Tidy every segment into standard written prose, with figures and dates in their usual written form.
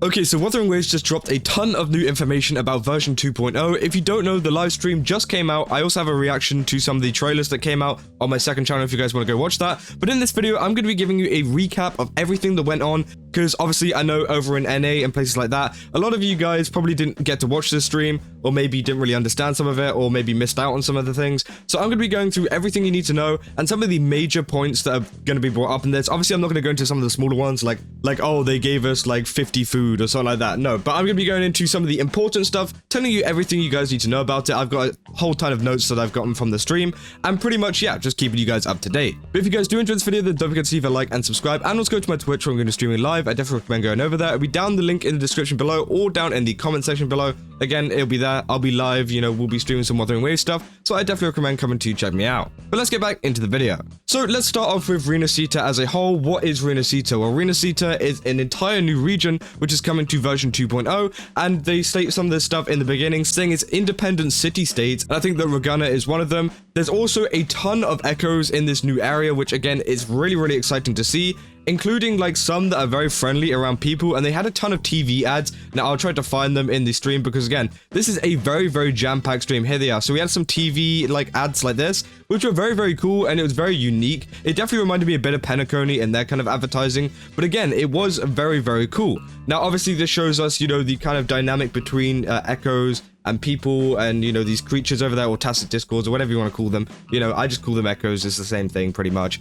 Okay, so Wuthering Waves just dropped a ton of new information about version 2.0. If you don't know, the live stream just came out. I also have a reaction to some of the trailers that came out on my second channel if you guys want to go watch that. But in this video, I'm going to be giving you a recap of everything that went on, because obviously I know over in NA and places like that, a lot of you guys probably didn't get to watch this stream, or maybe didn't really understand some of it, or maybe missed out on some of the things. So I'm going to be going through everything you need to know, and some of the major points that are going to be brought up in this. Obviously, I'm not going to go into some of the smaller ones, like oh, they gave us like 50 food or something like that. No, but I'm going to be going into some of the important stuff, telling you everything you guys need to know about it. I've got a whole ton of notes that I've gotten from the stream, and pretty much, yeah, just keeping you guys up to date. But if you guys do enjoy this video, then don't forget to leave a like and subscribe, and also go to my Twitch where I'm going to be streaming live. I definitely recommend going over there. It'll be down the link in the description below, or down in the comment section below. Again, it'll be there. I'll be live, you know, we'll be streaming some Wuthering Waves stuff, so I definitely recommend coming to check me out. But let's get back into the video. So let's start off with Rinascita as a whole. What is Rinascita? Well, Rinascita is an entire new region which is coming to version 2.0, and they state some of this stuff in the beginning, saying it's independent city-states, and I think that Regana is one of them. There's also a ton of echoes in this new area, which again is really exciting to see, including like some that are very friendly around people, and they had a ton of TV ads. Now I'll try to find them in the stream, because again, this is a very jam-packed stream. Here they are. So we had some TV like ads like this, which were very cool, and it was very unique. It definitely reminded me a bit of Penacony and their kind of advertising, but again, it was very cool. Now obviously this shows us, you know, the kind of dynamic between echoes and people, and you know, these creatures over there, or tacit discords, or whatever you want to call them. You know, I just call them echoes. It's the same thing pretty much.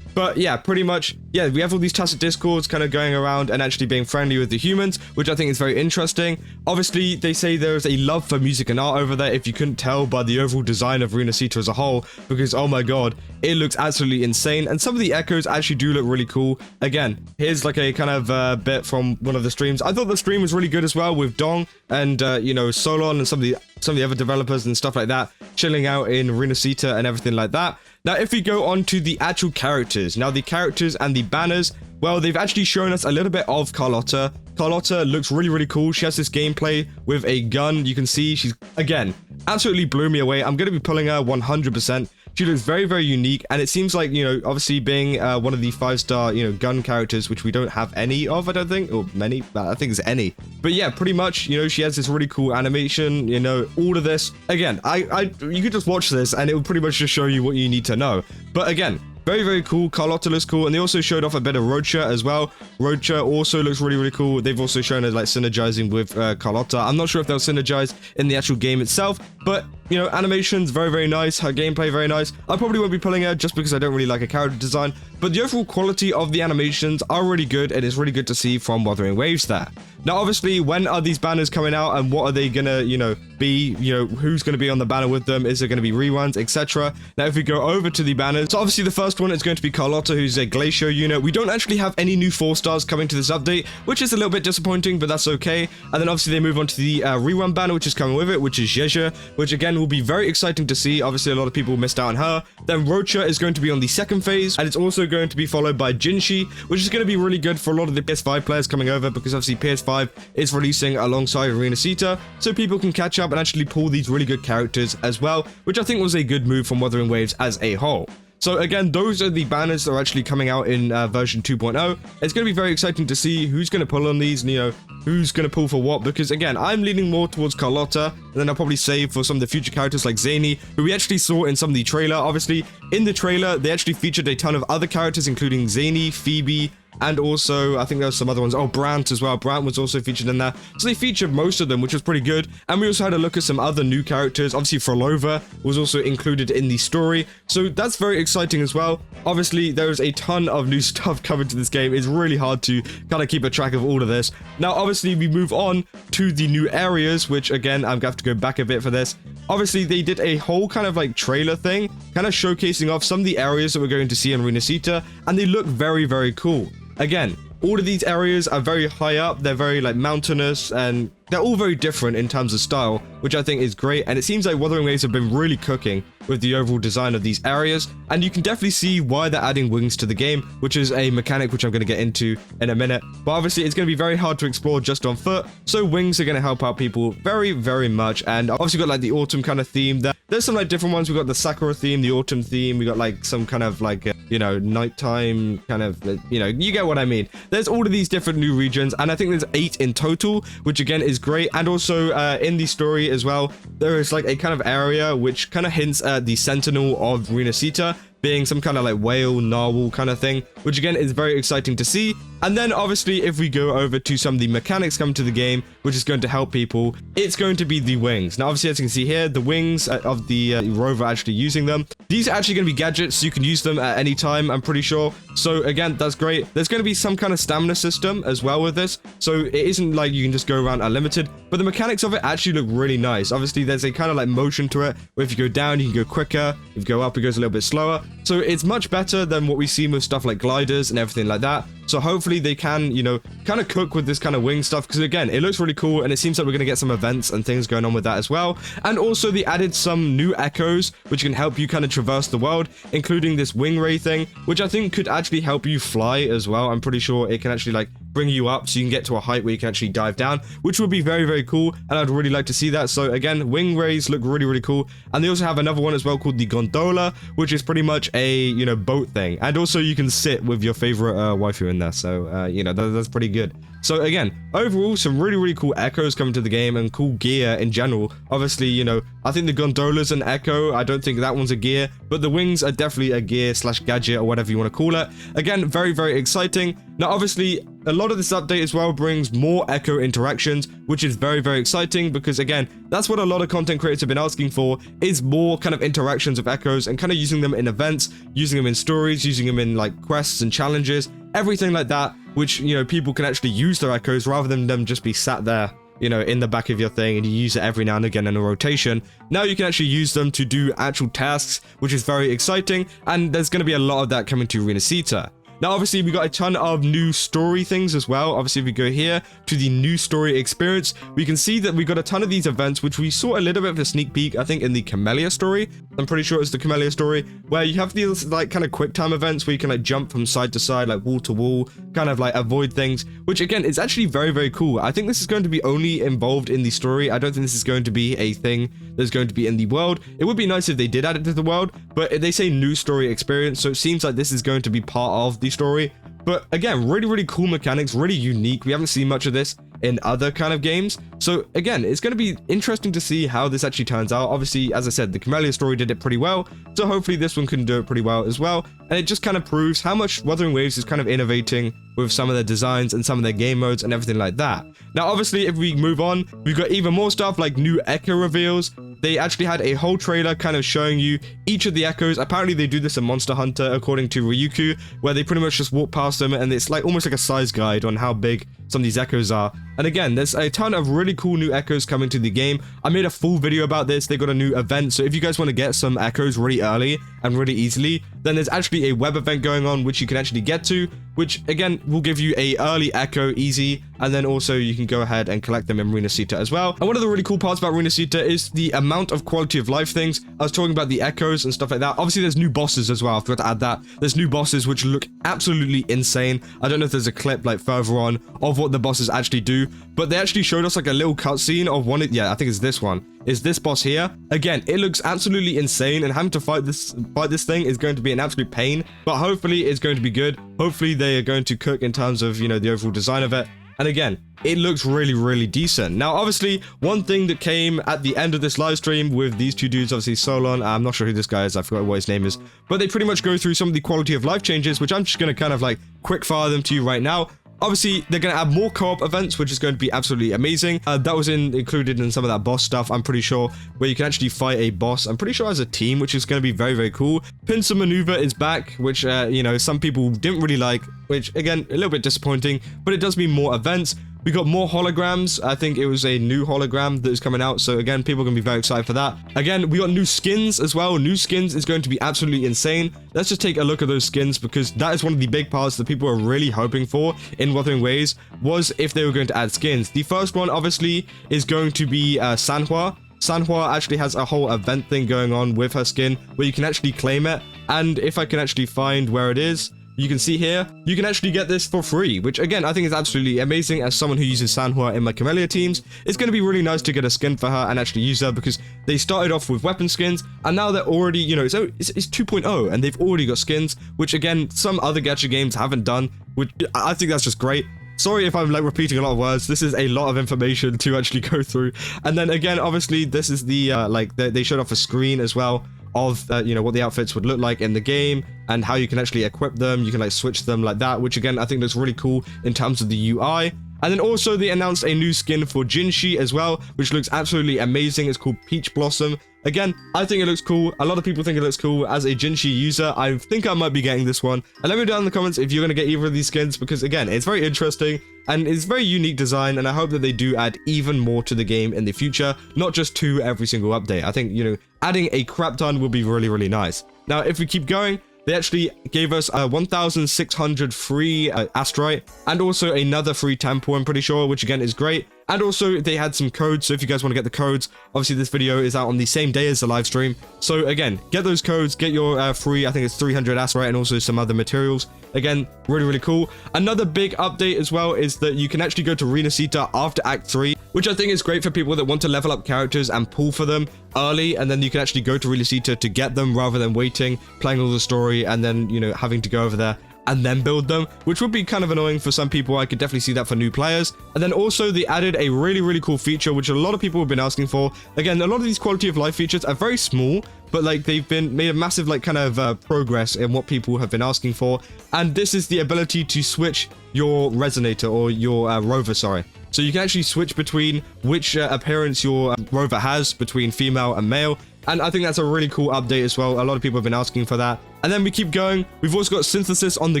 But yeah, pretty much, yeah, we have all these tacit discords kind of going around and actually being friendly with the humans, which I think is very interesting. Obviously, they say there's a love for music and art over there, if you couldn't tell by the overall design of Rinascita as a whole, because oh my god, it looks absolutely insane, and some of the echoes actually do look really cool. Again, here's like a kind of bit from one of the streams. I thought the stream was really good as well, with Dong and you know, Solon and some of the other developers and stuff like that, chilling out in Rinascita and everything like that. Now, if we go on to the actual characters, now the characters and the banners, well, they've actually shown us a little bit of Carlotta. Carlotta looks really cool. She has this gameplay with a gun. You can see she's, again, absolutely blew me away. I'm going to be pulling her 100%. She looks very unique, and it seems like, you know, obviously being one of the 5-star, you know, gun characters, which we don't have any of, I don't think, or many, I think it's any. But yeah, pretty much, you know, she has this really cool animation, you know, all of this. Again, you could just watch this, and it will pretty much just show you what you need to know. But again, very cool. Carlotta looks cool, and they also showed off a bit of Roccia as well. Roccia also looks really cool. They've also shown it like synergizing with Carlotta. I'm not sure if they'll synergize in the actual game itself, but you know, animations very nice. Her gameplay very nice. I probably won't be pulling her just because I don't really like her character design, but the overall quality of the animations are really good, and it's really good to see from Wuthering Waves there. Now, obviously, when are these banners coming out, and what are they gonna, you know, be? You know, who's gonna be on the banner with them? Is it gonna be reruns, etc.? Now, if we go over to the banners, so obviously the first one is going to be Carlotta, who's a Glacier unit. We don't actually have any new 4-stars coming to this update, which is a little bit disappointing, but that's okay. And then obviously they move on to the rerun banner, which is coming with it, which is Zhezha, which again will be very exciting to see. Obviously, a lot of people missed out on her. Then Roccia is going to be on the second phase, and it's also going to be followed by Jinshi, which is going to be really good for a lot of the PS5 players coming over, because obviously PS5 is releasing alongside Rinascita, so people can catch up and actually pull these really good characters as well, which I think was a good move from Wuthering Waves as a whole. So again, those are the banners that are actually coming out in version 2.0. It's going to be very exciting to see who's going to pull on these, and, you know, who's going to pull for what, because again, I'm leaning more towards Carlotta, and then I'll probably save for some of the future characters like Zany, who we actually saw in some of the trailer. Obviously, in the trailer, they actually featured a ton of other characters, including Zany, Phoebe, and also, I think there was some other ones. Oh, Brant as well. Brant was also featured in there. So they featured most of them, which was pretty good. And we also had a look at some other new characters. Obviously, Frolova was also included in the story. So that's very exciting as well. Obviously, there is a ton of new stuff coming to this game. It's really hard to kind of keep a track of all of this. Now, obviously, we move on to the new areas, which, again, I'm going to have to go back a bit for this. Obviously, they did a whole kind of like trailer thing, kind of showcasing off some of the areas that we're going to see in Rinascita, and they look very cool. Again, all of these areas are very high up. They're very like mountainous, and They're all very different in terms of style, which I think is great, and it seems like Wuthering Waves have been really cooking with the overall design of these areas, and you can definitely see why they're adding wings to the game, which is a mechanic which I'm going to get into in a minute. But obviously it's going to be very hard to explore just on foot, so wings are going to help out people very, very much. And obviously got like the autumn kind of theme there. There's some like different ones. We got the sakura theme, the autumn theme, we got like some kind of like you know, nighttime kind of, you know, you get what I mean. There's all of these different new regions, and I think there's 8 in total, which again is great. And also in the story as well, there is like a kind of area which kind of hints at the Sentinel of Rinascita being some kind of like whale, narwhal kind of thing, which again is very exciting to see. And then obviously if we go over to some of the mechanics coming to the game, which is going to help people, it's going to be the wings. Now obviously as you can see here, the wings of the rover actually using them. These are actually going to be gadgets, so you can use them at any time, I'm pretty sure. So again, that's great. There's going to be some kind of stamina system as well with this, so it isn't like you can just go around unlimited, but the mechanics of it actually look really nice. Obviously there's a kind of like motion to it, where if you go down you can go quicker, if you go up it goes a little bit slower. So it's much better than what we see with stuff like gliders and everything like that. So hopefully they can, you know, kind of cook with this kind of wing stuff, because again, it looks really cool, and it seems like we're going to get some events and things going on with that as well. And also they added some new echoes, which can help you kind of traverse the world, including this wing ray thing, which I think could actually help you fly as well. I'm pretty sure it can actually like bring you up so you can get to a height where you can actually dive down, which would be very, very cool, and I'd really like to see that. So again, wing rays look really, really cool. And they also have another one as well called the gondola, which is pretty much a, you know, boat thing, and also you can sit with your favorite waifu in there, so you know, that's pretty good. So again, overall, some really, really cool echoes coming to the game, and cool gear in general. Obviously, you know, I think the gondola's an echo. I don't think that one's a gear, but the wings are definitely a gear slash gadget or whatever you want to call it. Again, very, very exciting. Now, obviously, a lot of this update as well brings more echo interactions, which is very, very exciting, because again, that's what a lot of content creators have been asking for, is more kind of interactions of echoes, and kind of using them in events, using them in stories, using them in like quests and challenges, everything like that, which, you know, people can actually use their echoes rather than them just be sat there, you know, in the back of your thing, and you use it every now and again in a rotation. Now you can actually use them to do actual tasks, which is very exciting, and there's going to be a lot of that coming to Rinascita. Now, obviously, we got a ton of new story things as well. Obviously, if we go here to the new story experience, we can see that we got a ton of these events, which we saw a little bit of a sneak peek, I think, in the Camellya story. I'm pretty sure it's the Camellya story, where you have these, like, kind of quick time events where you can, like, jump from side to side, like, wall to wall, kind of, like, avoid things, which, again, is actually very, very cool. I think this is going to be only involved in the story. I don't think this is going to be a thing that's going to be in the world. It would be nice if they did add it to the world, but they say new story experience, so it seems like this is going to be part of the story. But again, really, really cool mechanics, really unique. We haven't seen much of this in other kind of games. So again, it's going to be interesting to see how this actually turns out. Obviously, as I said, the Camellya story did it pretty well, so hopefully this one can do it pretty well as well. And it just kind of proves how much Wuthering Waves is kind of innovating with some of their designs and some of their game modes and everything like that. Now, obviously, if we move on, we've got even more stuff like new echo reveals. They actually had a whole trailer kind of showing you each of the echoes. Apparently, they do this in Monster Hunter, according to Ryuku, where they pretty much just walk past them, and it's like almost like a size guide on how big some of these echoes are. And again, there's a ton of really cool new echoes coming to the game. I made a full video about this. They got a new event, so if you guys want to get some echoes really early and really easily, then there's actually a web event going on which you can actually get to, which again will give you a early echo easy, and then also you can go ahead and collect them in Rinascita as well. And one of the really cool parts about Rinascita is the amount of quality of life things. I was talking about the echoes and stuff like that. Obviously there's new bosses as well. I forgot to add that. There's new bosses which look absolutely insane. I don't know if there's a clip like further on of what the bosses actually do, but they actually showed us like a little cutscene of one. Yeah, I think it's this one. Is this boss here. Again, it looks absolutely insane, and having to fight this thing is going to be an absolute pain, but hopefully it's going to be good. Hopefully they are going to cook in terms of, you know, the overall design of it. And again, it looks really, really decent. Now, obviously, one thing that came at the end of this live stream with these two dudes, obviously Solon, I'm not sure who this guy is, I forgot what his name is, but they pretty much go through some of the quality of life changes, which I'm just going to kind of like quick fire them to you right now. Obviously, they're going to add more co-op events, which is going to be absolutely amazing. That was included in some of that boss stuff, I'm pretty sure, where you can actually fight a boss, I'm pretty sure as a team, which is going to be very, very cool. Pincer Maneuver is back, which, you know, some people didn't really like, which, again, a little bit disappointing, but it does mean more events. We got more holograms. I think it was a new hologram that is coming out. So again, people are going to be very excited for that. Again, we got new skins as well. New skins is going to be absolutely insane. Let's just take a look at those skins, because that is one of the big parts that people are really hoping for in Wuthering Waves, was if they were going to add skins. The first one, obviously, is going to be Sanhua. Sanhua actually has a whole event thing going on with her skin where you can actually claim it. And if I can actually find where it is, you can see here, you can actually get this for free, which again, I think is absolutely amazing. As someone who uses Sanhua in my Camellya teams, it's going to be really nice to get a skin for her and actually use her, because they started off with weapon skins and now they're already, you know, so it's 2.0 and they've already got skins, which again, some other gacha games haven't done, which I think that's just great. Sorry if I'm like repeating a lot of words. This is a lot of information to actually go through. And then again, obviously, this is the they showed off a screen as well of you know, what the outfits would look like in the game and how you can actually equip them. You can like switch them like that, which again, I think looks really cool in terms of the UI. And then also they announced a new skin for Jinshi as well, which looks absolutely amazing. It's called Peach Blossom. Again, I think it looks cool. A lot of people think it looks cool. As a Jinshi user, I think I might be getting this one. And let me know down in the comments if you're going to get either of these skins, because again, it's very interesting and it's very unique design. And I hope that they do add even more to the game in the future, not just to every single update. I think, you know, adding a crap ton would be really, really nice. Now, if we keep going, they actually gave us 1,600 free asteroid and also another free temple, I'm pretty sure, which again is great. And also they had some codes, so if you guys want to get the codes, obviously this video is out on the same day as the live stream. So again, get those codes, get your free, I think it's 300 asteroid and also some other materials. Again, really, really cool. Another big update as well is that you can actually go to Rinascita after Act 3, which I think is great for people that want to level up characters and pull for them early, and then you can actually go to Rinascita to get them rather than waiting, playing all the story, and then, you know, having to go over there and then build them, which would be kind of annoying for some people. I could definitely see that for new players. And then also they added a really, really cool feature, which a lot of people have been asking for. Again, a lot of these quality of life features are very small, but like they've been made a massive like kind of progress in what people have been asking for. And this is the ability to switch your resonator or your rover, sorry. So you can actually switch between which appearance your rover has between female and male. And I think that's a really cool update as well. A lot of people have been asking for that. And then we keep going. We've also got synthesis on the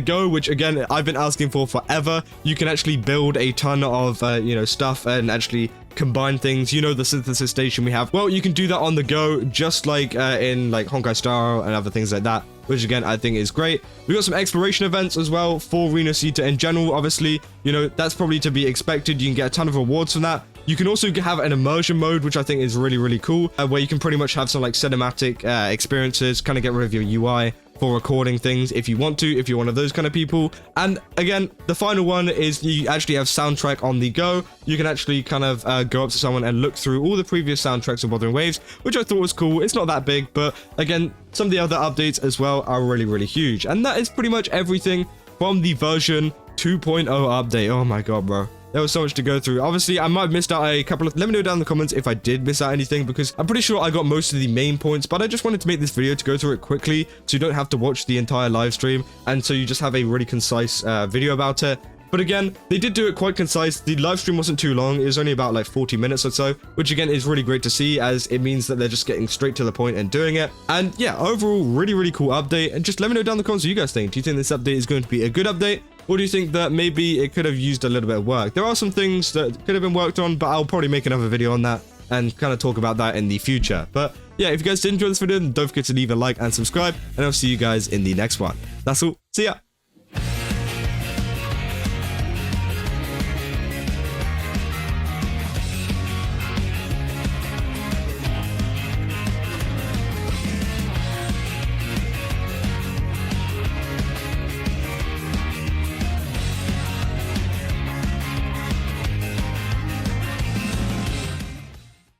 go, which again, I've been asking for forever. You can actually build a ton of, you know, stuff and actually combine things. You know, the synthesis station we have. Well, you can do that on the go, just like in like Honkai Star and other things like that, which again, I think is great. We got some exploration events as well for Rinascita in general. Obviously, you know, that's probably to be expected. You can get a ton of rewards from that. You can also have an immersion mode, which I think is really, really cool, where you can pretty much have some like cinematic experiences, kind of get rid of your UI for recording things if you want to, if you're one of those kind of people. And again, the final one is you actually have soundtrack on the go. You can actually kind of go up to someone and look through all the previous soundtracks of Wuthering Waves, which I thought was cool. It's not that big, but again, some of the other updates as well are really, really huge. And that is pretty much everything from the version 2.0 update. Oh my god, bro. There was so much to go through. Obviously, I might have missed out a couple of... Let me know down in the comments if I did miss out anything, because I'm pretty sure I got most of the main points, but I just wanted to make this video to go through it quickly so you don't have to watch the entire live stream, and so you just have a really concise video about it. But again, they did do it quite concise. The live stream wasn't too long. It was only about like 40 minutes or so, which again is really great to see, as it means that they're just getting straight to the point and doing it. And yeah, overall, really, really cool update. And just let me know down in the comments what you guys think. Do you think this update is going to be a good update? Or do you think that maybe it could have used a little bit of work? There are some things that could have been worked on, but I'll probably make another video on that and kind of talk about that in the future. But yeah, if you guys did enjoy this video, then don't forget to leave a like and subscribe, and I'll see you guys in the next one. That's all. See ya.